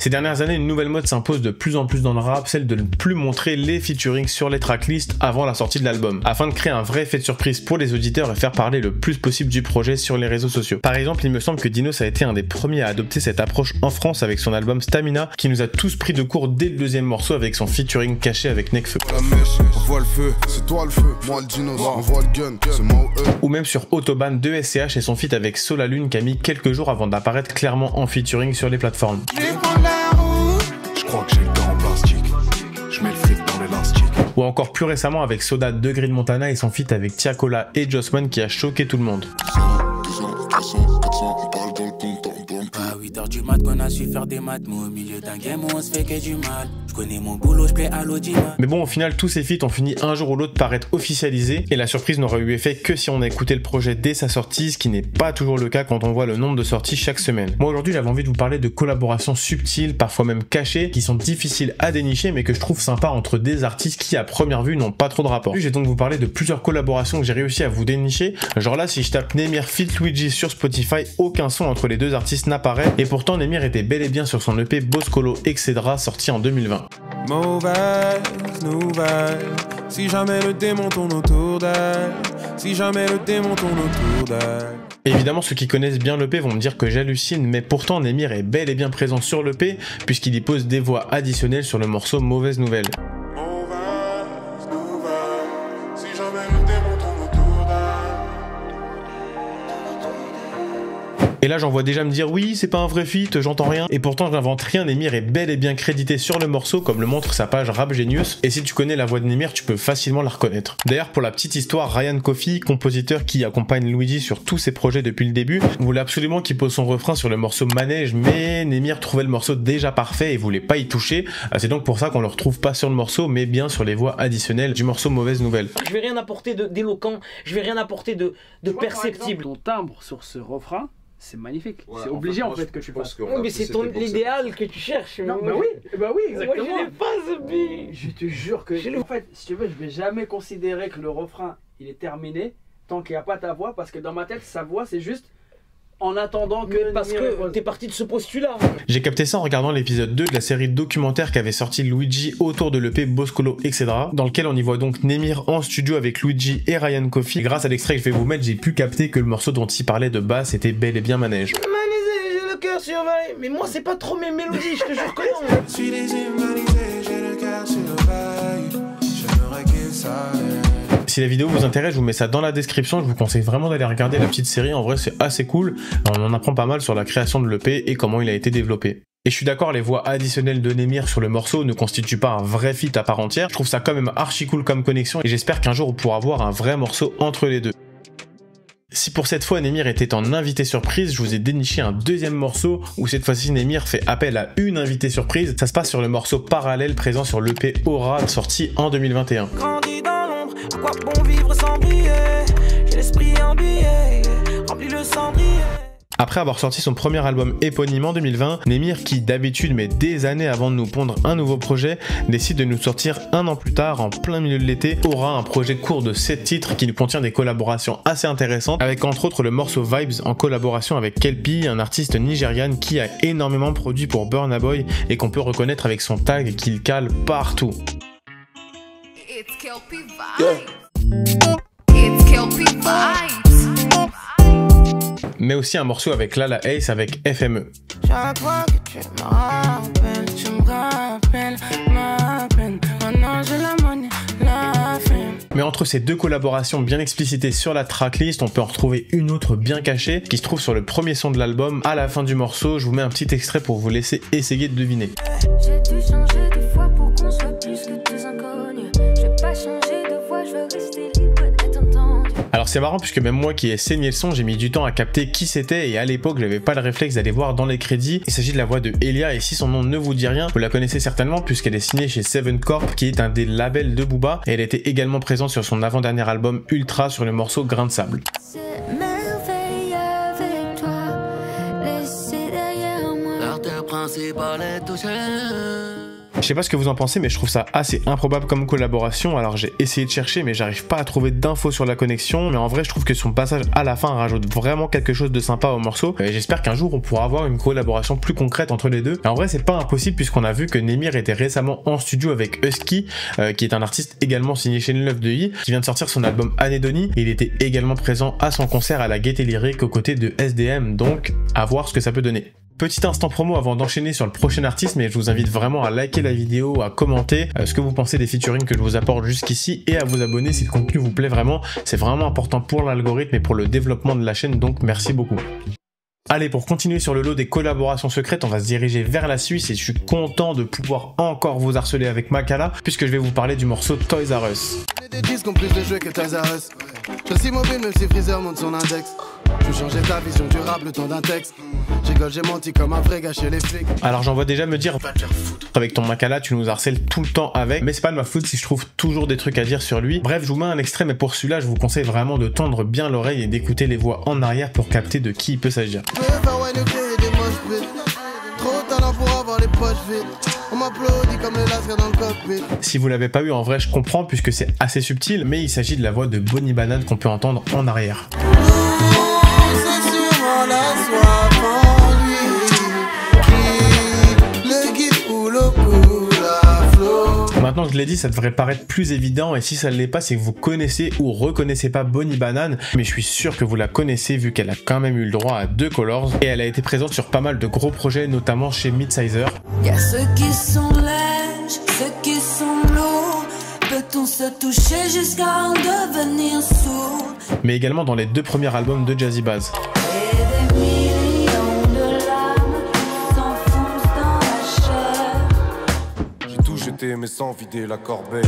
Ces dernières années, une nouvelle mode s'impose de plus en plus dans le rap, celle de ne plus montrer les featuring sur les tracklists avant la sortie de l'album, afin de créer un vrai effet de surprise pour les auditeurs et faire parler le plus possible du projet sur les réseaux sociaux. Par exemple, il me semble que Dinos a été un des premiers à adopter cette approche en France avec son album Stamina, qui nous a tous pris de court dès le deuxième morceau avec son featuring caché avec Nekfeu. Ou même sur Autobahn de SCH et son feat avec Solalune qui a mis quelques jours avant d'apparaître clairement en featuring sur les plateformes. Je crois que j'ai le temps en plastique. Je mets le fric dans l'élastique. Ou encore plus récemment avec Soda de Green Montana et son feat avec Tiakola et Jossman qui a choqué tout le monde. À 8h du mat qu'on a su faire des maths, mais au milieu d'un game où on se fait que du mal. Je connais mon boulot, je plais à l'audimat. Mais bon, au final, tous ces feats ont fini un jour ou l'autre par être officialisés, et la surprise n'aurait eu effet que si on a écouté le projet dès sa sortie, ce qui n'est pas toujours le cas quand on voit le nombre de sorties chaque semaine. Moi aujourd'hui, j'avais envie de vous parler de collaborations subtiles, parfois même cachées, qui sont difficiles à dénicher, mais que je trouve sympa entre des artistes qui, à première vue, n'ont pas trop de rapport. J'ai donc vous parler de plusieurs collaborations que j'ai réussi à vous dénicher. Genre là, si je tape Nemir feat Luigi sur Spotify, aucun son entre les deux artistes n'apparaît, et pourtant Nemir était bel et bien sur son EP Boscolo etc. sorti en 2020. Mauvaise nouvelle, si jamais le démon tourne autour d'elle, si jamais le démon tourne autour d'elle. Évidemment, ceux qui connaissent bien l'EP vont me dire que j'hallucine, mais pourtant Nemir est bel et bien présent sur l'EP, puisqu'il y pose des voix additionnelles sur le morceau Mauvaise Nouvelle. Mauvaise nouvelle, si jamais le démon tourne autour d'elle. Et là j'en vois déjà me dire oui c'est pas un vrai feat, j'entends rien, et pourtant je n'invente rien, Nemir est bel et bien crédité sur le morceau comme le montre sa page Rap Genius, et si tu connais la voix de Nemir tu peux facilement la reconnaître. D'ailleurs pour la petite histoire, Ryan Coffey, compositeur qui accompagne Luigi sur tous ses projets depuis le début, voulait absolument qu'il pose son refrain sur le morceau Manège, mais Nemir trouvait le morceau déjà parfait et voulait pas y toucher, c'est donc pour ça qu'on le retrouve pas sur le morceau mais bien sur les voix additionnelles du morceau Mauvaise Nouvelle. Je vais rien apporter d'éloquent, je vais rien apporter de perceptible. Ton timbre sur ce refrain, c'est magnifique. Ouais, c'est obligé en fait que tu fasses. Oui, mais c'est l'idéal que tu cherches. Non, bah oui, exactement. Moi, je l'ai pas ce beat. Je te jure que, en fait, si tu veux, je vais jamais considérer que le refrain il est terminé tant qu'il n'y a pas ta voix, parce que dans ma tête, sa voix c'est juste en attendant que. Mais parce que t'es parti de ce postulat. J'ai capté ça en regardant l'épisode 2 de la série documentaire qu'avait sorti Luigi autour de l'EP Boscolo etc. dans lequel on y voit donc Nemir en studio avec Luigi et Ryan Coffey. Et grâce à l'extrait que je vais vous mettre, j'ai pu capter que le morceau dont il parlait de base était bel et bien Manège. Humanisé, j'ai le cœur surveillé, mais moi c'est pas trop mes mélodies, je te jure que non. Je suis déshumanisé, j'ai le cœur surveillé. J'aimerais qu'il s'arrête. Si la vidéo vous intéresse, je vous mets ça dans la description, je vous conseille vraiment d'aller regarder la petite série, en vrai c'est assez cool, on en apprend pas mal sur la création de l'EP et comment il a été développé. Et je suis d'accord, les voix additionnelles de Nemir sur le morceau ne constituent pas un vrai feat à part entière, je trouve ça quand même archi cool comme connexion et j'espère qu'un jour on pourra avoir un vrai morceau entre les deux. Si pour cette fois Nemir était en invité surprise, je vous ai déniché un deuxième morceau où cette fois-ci Nemir fait appel à une invitée surprise, ça se passe sur le morceau Parallèle présent sur l'EP Aura sorti en 2021. À quoi bon vivre sans briller? J'ai l'esprit embuyé, rempli le cendrier. Après avoir sorti son premier album éponyme en 2020, Nemir, qui d'habitude met des années avant de nous pondre un nouveau projet, décide de nous sortir un an plus tard, en plein milieu de l'été, Aura, un projet court de 7 titres qui contient des collaborations assez intéressantes, avec entre autres le morceau Vibes en collaboration avec Kelpie, un artiste nigérian qui a énormément produit pour Burna Boy et qu'on peut reconnaître avec son tag qu'il cale partout. It's Kelpie Vibes. It's Kelpie Vibes. Mais aussi un morceau avec Lala Ace avec FME. Chaque fois que tu me rappelles ma peine. Maintenant j'ai la monnaie, la fame. Mais entre ces deux collaborations bien explicitées sur la tracklist, on peut en retrouver une autre bien cachée qui se trouve sur le premier son de l'album. À la fin du morceau, je vous mets un petit extrait pour vous laisser essayer de deviner. J'ai dû changer de fois pour qu'on soit plus que deux inconnus. Je vais pas changer de voix, je veux rester libre d'être entendu. Alors c'est marrant puisque même moi qui ai saigné le son, j'ai mis du temps à capter qui c'était et à l'époque j'avais pas le réflexe d'aller voir dans les crédits. Il s'agit de la voix de Elia et si son nom ne vous dit rien, vous la connaissez certainement puisqu'elle est signée chez Seven Corp qui est un des labels de Booba et elle était également présente sur son avant-dernier album Ultra sur le morceau Grain de Sable. C'est merveilleux avec toi, laissez derrière moi. L'artère principale est touchée. Je sais pas ce que vous en pensez, mais je trouve ça assez improbable comme collaboration. Alors j'ai essayé de chercher, mais j'arrive pas à trouver d'infos sur la connexion. Mais en vrai, je trouve que son passage à la fin rajoute vraiment quelque chose de sympa au morceau. Et j'espère qu'un jour on pourra avoir une collaboration plus concrète entre les deux. Et en vrai, c'est pas impossible puisqu'on a vu que Némir était récemment en studio avec Husky, qui est un artiste également signé chez Love de I, qui vient de sortir son album Anédonie. Et il était également présent à son concert à la Gaieté Lyrique aux côtés de SDM. Donc, à voir ce que ça peut donner. Petit instant promo avant d'enchaîner sur le prochain artiste, mais je vous invite vraiment à liker la vidéo, à commenter ce que vous pensez des featuring que je vous apporte jusqu'ici et à vous abonner si le contenu vous plaît vraiment. C'est vraiment important pour l'algorithme et pour le développement de la chaîne, donc merci beaucoup. Allez, pour continuer sur le lot des collaborations secrètes, on va se diriger vers la Suisse et je suis content de pouvoir encore vous harceler avec Makala puisque je vais vous parler du morceau Toys R Us. Des disques ont plus de jeux que Toys R Us. Je suis mobile même si Freezer monte son index. Je veux changer ta vision durable le temps d'un texte. J'ai menti comme un vrai gars chez les flics. Alors j'en vois déjà me dire, avec ton Makala tu nous harcèles tout le temps avec, mais c'est pas de ma faute si je trouve toujours des trucs à dire sur lui. Bref, je vous mets un extrait, mais pour celui-là je vous conseille vraiment de tendre bien l'oreille et d'écouter les voix en arrière pour capter de qui il peut s'agir. Si vous l'avez pas eu, en vrai je comprends puisque c'est assez subtil, mais il s'agit de la voix de Bonnie Banane qu'on peut entendre en arrière. Maintenant que je l'ai dit, ça devrait paraître plus évident et si ça ne l'est pas, c'est que vous connaissez ou reconnaissez pas Bonnie Banane, mais je suis sûr que vous la connaissez vu qu'elle a quand même eu le droit à 2 Colors et elle a été présente sur pas mal de gros projets, notamment chez Midsizer. Y'a ceux qui sont lèges, ceux qui sont lourds, peut-on se toucher jusqu'à en devenir sourd? Mais également dans les 2 premiers albums de Jazzy Bass. Mais sans vider la corbeille.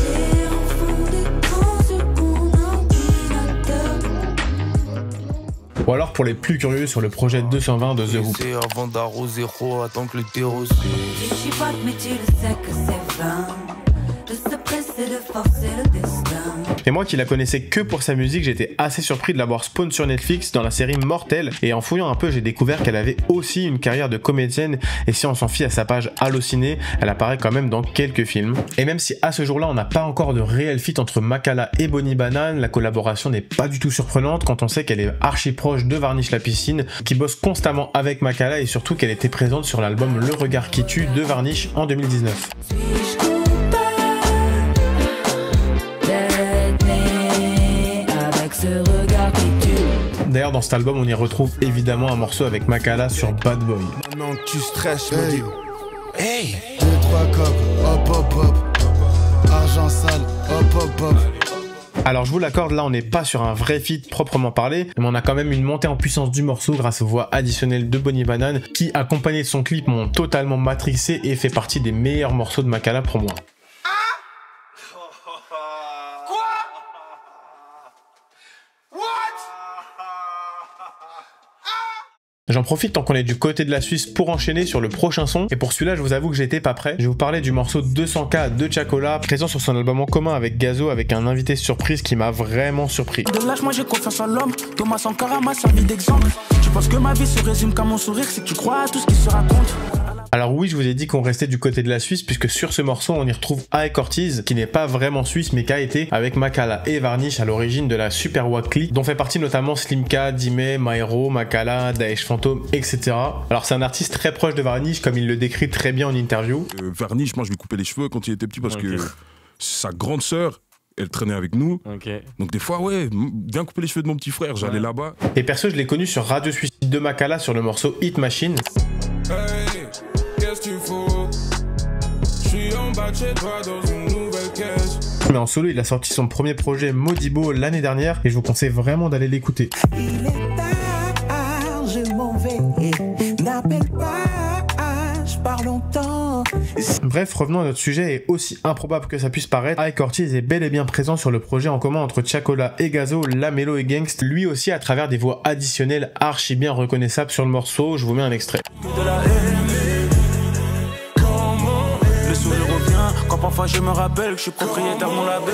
Ou alors pour les plus curieux sur le projet 220 de The Hoop. Avant d'arroser, attends que le terreau Je suis pas mais tu le sais que c'est vain de se presser, de forcer le destin. Et moi qui la connaissais que pour sa musique, j'étais assez surpris de l'avoir spawn sur Netflix dans la série Mortel. Et en fouillant un peu, j'ai découvert qu'elle avait aussi une carrière de comédienne. Et si on s'en fie à sa page Allociné, elle apparaît quand même dans quelques films. Et même si à ce jour-là, on n'a pas encore de réel feat entre Makala et Bonnie Banane, la collaboration n'est pas du tout surprenante quand on sait qu'elle est archi proche de Varnish la Piscine, qui bosse constamment avec Makala et surtout qu'elle était présente sur l'album Le Regard qui tue de Varnish en 2019. D'ailleurs dans cet album on y retrouve évidemment un morceau avec Makala sur Bad Boy. Maintenant que tu stresses, je me dis hey 2, 3 copes, hop hop hop. Argent sale, hop hop hop. Alors je vous l'accorde, là on n'est pas sur un vrai feat proprement parlé, mais on a quand même une montée en puissance du morceau grâce aux voix additionnelles de Bonnie Banane qui, accompagnées de son clip, m'ont totalement matrixé et fait partie des meilleurs morceaux de Makala pour moi. J'en profite tant qu'on est du côté de la Suisse pour enchaîner sur le prochain son, et pour celui-là je vous avoue que j'étais pas prêt. Je vais vous parler du morceau 200K de Chacola, présent sur son album en commun avec Gazo, avec un invité surprise qui m'a vraiment surpris. De l'âge, moi j'ai confiance en l'homme, Thomas Sankara m'a servi d'exemple. Tu penses que ma vie se résume qu'à mon sourire, c'est que tu crois à tout ce qui se raconte. Alors oui, je vous ai dit qu'on restait du côté de la Suisse puisque sur ce morceau on y retrouve Ike Ortiz qui n'est pas vraiment suisse mais qui a été avec Makala et Varnish à l'origine de la Super Wack Clique dont fait partie notamment Slimka, Dime, Maero, Makala, Daesh Phantom, etc. Alors c'est un artiste très proche de Varnish comme il le décrit très bien en interview. Varnish, moi je lui coupais les cheveux quand il était petit parce que sa grande sœur elle traînait avec nous, donc des fois ouais, viens couper les cheveux de mon petit frère, j'allais là-bas. Et perso je l'ai connu sur Radio Suicide de Makala sur le morceau Hit Machine. Hey, qu'est-ce qu'il faut? J'suis en bas de chez toi dans une nouvelle caisse. Mais en solo il a sorti son premier projet Modibo l'année dernière et je vous conseille vraiment d'aller l'écouter. Il est tard, je m'en vais, n'appelle pas, je pars longtemps. Bref, revenons à notre sujet, et aussi improbable que ça puisse paraître, Ike Ortiz est bel et bien présent sur le projet en commun entre Chacola et Gazo, Lamelo et Gangst, lui aussi à travers des voix additionnelles archi bien reconnaissables sur le morceau. Je vous mets un extrait. Le sourire revient Quand parfois je me rappelle que je suis propriétaire de mon label.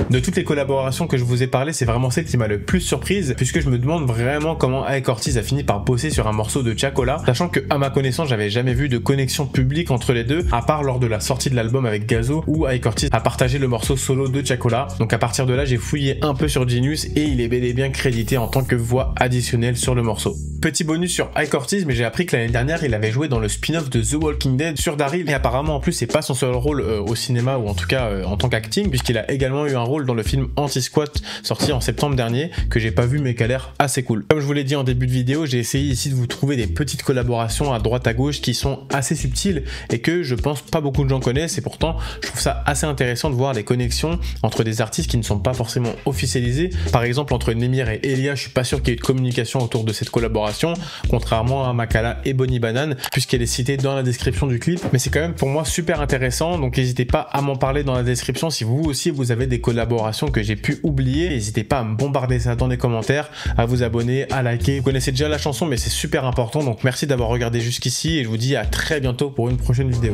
De toutes les collaborations que je vous ai parlé, c'est vraiment celle qui m'a le plus surprise, puisque je me demande vraiment comment Ike Ortiz a fini par bosser sur un morceau de Chacola, sachant que à ma connaissance j'avais jamais vu de connexion publique entre les deux, à part lors de la sortie de l'album avec Gazo, où Ike Ortiz a partagé le morceau solo de Chacola. Donc à partir de là, j'ai fouillé un peu sur Genius et il est bel et bien crédité en tant que voix additionnelle sur le morceau. Petit bonus sur Ike Ortiz, mais j'ai appris que l'année dernière il avait joué dans le spin-off de The Walking Dead sur Daryl, et apparemment en plus c'est pas son seul rôle au cinéma, ou en tout cas en tant qu'acting, puisqu'il a également eu un rôle dans le film Anti-Squat sorti en septembre dernier, que j'ai pas vu mais qui a l'air assez cool. Comme je vous l'ai dit en début de vidéo, j'ai essayé ici de vous trouver des petites collaborations à droite à gauche qui sont assez subtiles et que je pense pas beaucoup de gens connaissent, et pourtant je trouve ça assez intéressant de voir les connexions entre des artistes qui ne sont pas forcément officialisés. Par exemple entre Némir et Elia, je suis pas sûr qu'il y ait eu de communication autour de cette collaboration, contrairement à Makala et Bonnie Banane, puisqu'elle est citée dans la description du clip, mais c'est quand même pour moi super intéressant, donc n'hésitez pas à m'en parler dans la description si vous aussi vous avez des collaborations que j'ai pu oublier. N'hésitez pas à me bombarder ça dans les commentaires, à vous abonner, à liker. Vous connaissez déjà la chanson mais c'est super important, donc merci d'avoir regardé jusqu'ici et je vous dis à très bientôt pour une prochaine vidéo.